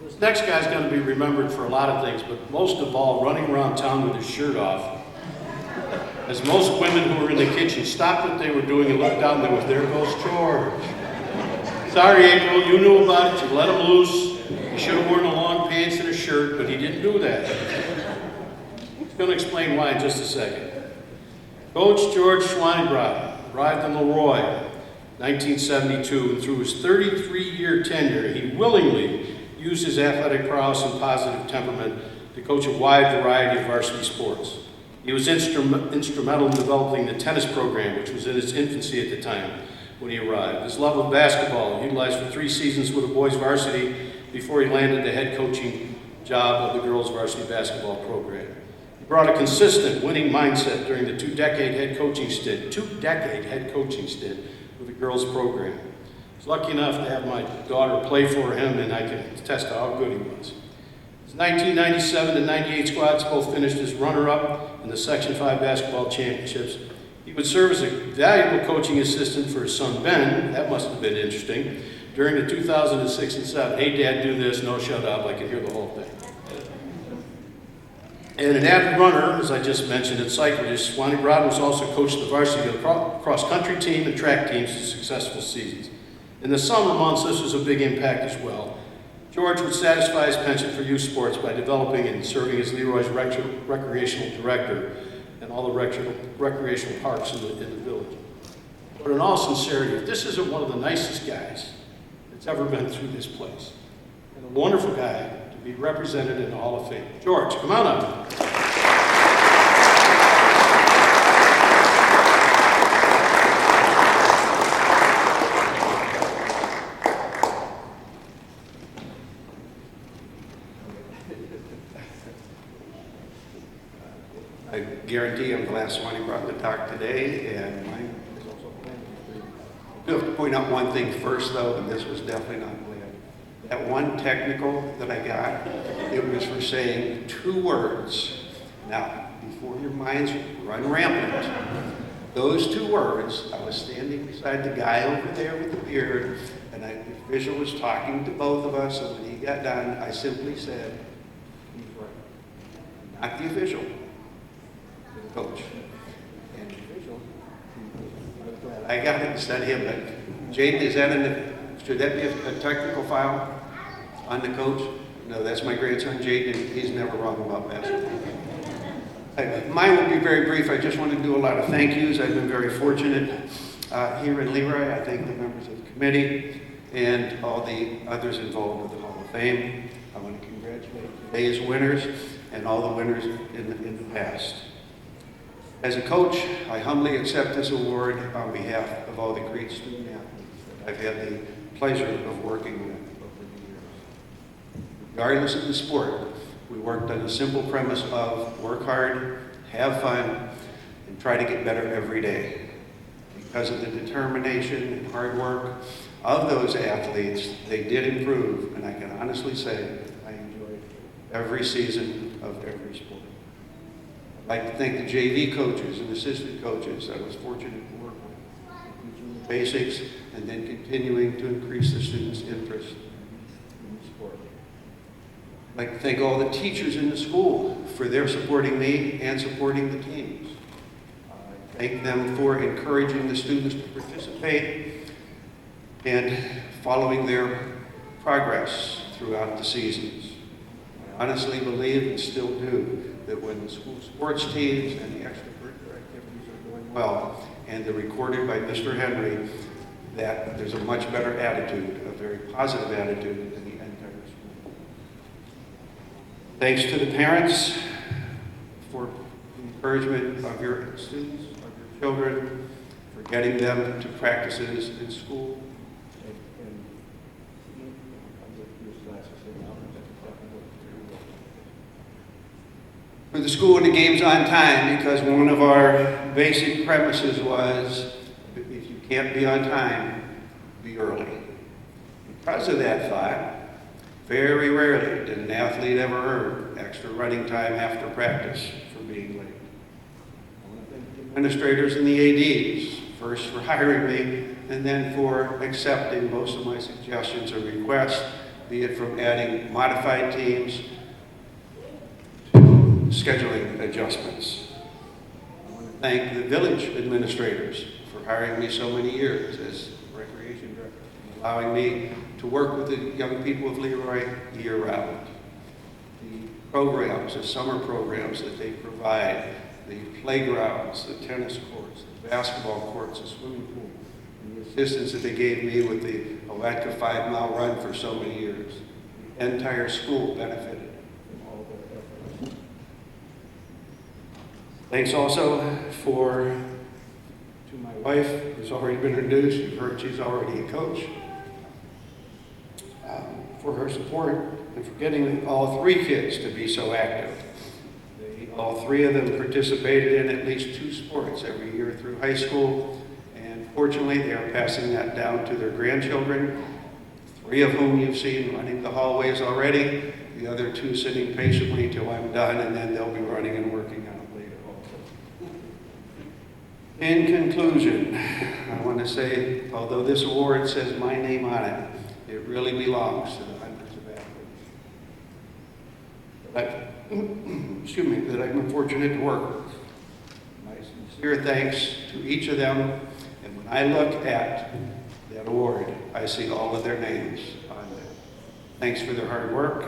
This next guy's going to be remembered for a lot of things, but most of all, running around town with his shirt off. As most women who were in the kitchen stopped what they were doing and looked down, there was, there goes George. Sorry, April, you knew about it, you let him loose. He should have worn the long pants and a shirt, but he didn't do that. He's going to explain why in just a second. Coach George Schwenebraten arrived in LeRoy, 1972, and through his 33-year tenure, he willingly used his athletic prowess and positive temperament to coach a wide variety of varsity sports. He was instrumental in developing the tennis program, which was in its infancy at the time when he arrived. His love of basketball, he utilized for 3 seasons with the boys varsity before he landed the head coaching job of the girls varsity basketball program. He brought a consistent winning mindset during the 2-decade head coaching stint with the girls program. I was lucky enough to have my daughter play for him, and I can attest to how good he was. His 1997 and 98 squads both finished as runner-up in the Section 5 basketball championships. He would serve as a valuable coaching assistant for his son Ben, that must have been interesting, during the 2006 and 7. Hey Dad, do this, no shut up, I can hear the whole thing. And an avid runner, as I just mentioned, and cyclist, Schwenebraten was also coached the varsity cross-country team and track teams to successful seasons. In the summer months, this was a big impact as well. George would satisfy his penchant for youth sports by developing and serving as LeRoy's recreational director and all the recreational parks in the village. But in all sincerity, this isn't one of the nicest guys that's ever been through this place. And a wonderful guy to be represented in the Hall of Fame. George, come on up. I guarantee I'm glad Schwenebraten to talk today, and mine is also planned. I do have to point out one thing first, though, and this was definitely not planned. That one technical that I got, it was for saying 2 words. Now, before your minds run rampant, those 2 words, I was standing beside the guy over there with the beard, and the official was talking to both of us, and when he got done, I simply said, "He's right." Not the official. Coach. And the official, I got it instead of him, but Jaden, is that should that be a technical foul on the coach? No, that's my grandson Jaden, he's never wrong about basketball. Mine will be very brief. I just want to do a lot of thank yous. I've been very fortunate here in LeRoy. I thank the members of the committee and all the others involved with the Hall of Fame. I want to congratulate today's winners and all the winners in the past. As a coach, I humbly accept this award on behalf of all the great student athletes that I've had the pleasure of working with over the years. Regardless of the sport, we worked on the simple premise of work hard, have fun, and try to get better every day. Because of the determination and hard work of those athletes, they did improve, and I can honestly say I enjoyed every season of every sport. I'd like to thank the JV coaches and assistant coaches I was fortunate to work with, teaching the basics and then continuing to increase the students' interest in the sport. I'd like to thank all the teachers in the school for their supporting me and supporting the teams. I thank them for encouraging the students to participate and following their progress throughout the seasons. I honestly believe and still do that when the school sports teams and the extracurricular activities are going well, and they're recorded by Mr. Henry, that there's a much better attitude, a very positive attitude in the entire school. Thanks to the parents for the encouragement of your students, of your children, for getting them to practices in school. For the school and the games on time, because one of our basic premises was, if you can't be on time, be early. Because of that thought, very rarely did an athlete ever earn extra running time after practice for being late. I want to thank the administrators and the ADs, first for hiring me, and then for accepting most of my suggestions or requests, be it from adding modified teams to scheduling adjustments. I want to thank the village administrators for hiring me so many years as recreation director, allowing me to work with the young people of LeRoy year-round. The programs, the summer programs that they provide, the playgrounds, the tennis courts, the basketball courts, the swimming pool, and the assistance that they gave me with the Oatka 5-mile run for so many years. The entire school benefited from all their efforts. Thanks also to my wife, who's already been introduced. You've heard she's already a coach. For her support and for getting all 3 kids to be so active. All 3 of them participated in at least 2 sports every year through high school, and fortunately they are passing that down to their grandchildren, 3 of whom you've seen running the hallways already, the other 2 sitting patiently till I'm done, and then they'll be running and working out later also. In conclusion, I want to say, although this award says my name on it, it really belongs to the hundreds of athletes that I've been fortunate to work with. My sincere thanks to each of them, and when I look at that award, I see all of their names on there. Thanks for their hard work,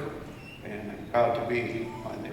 and I'm proud to be on their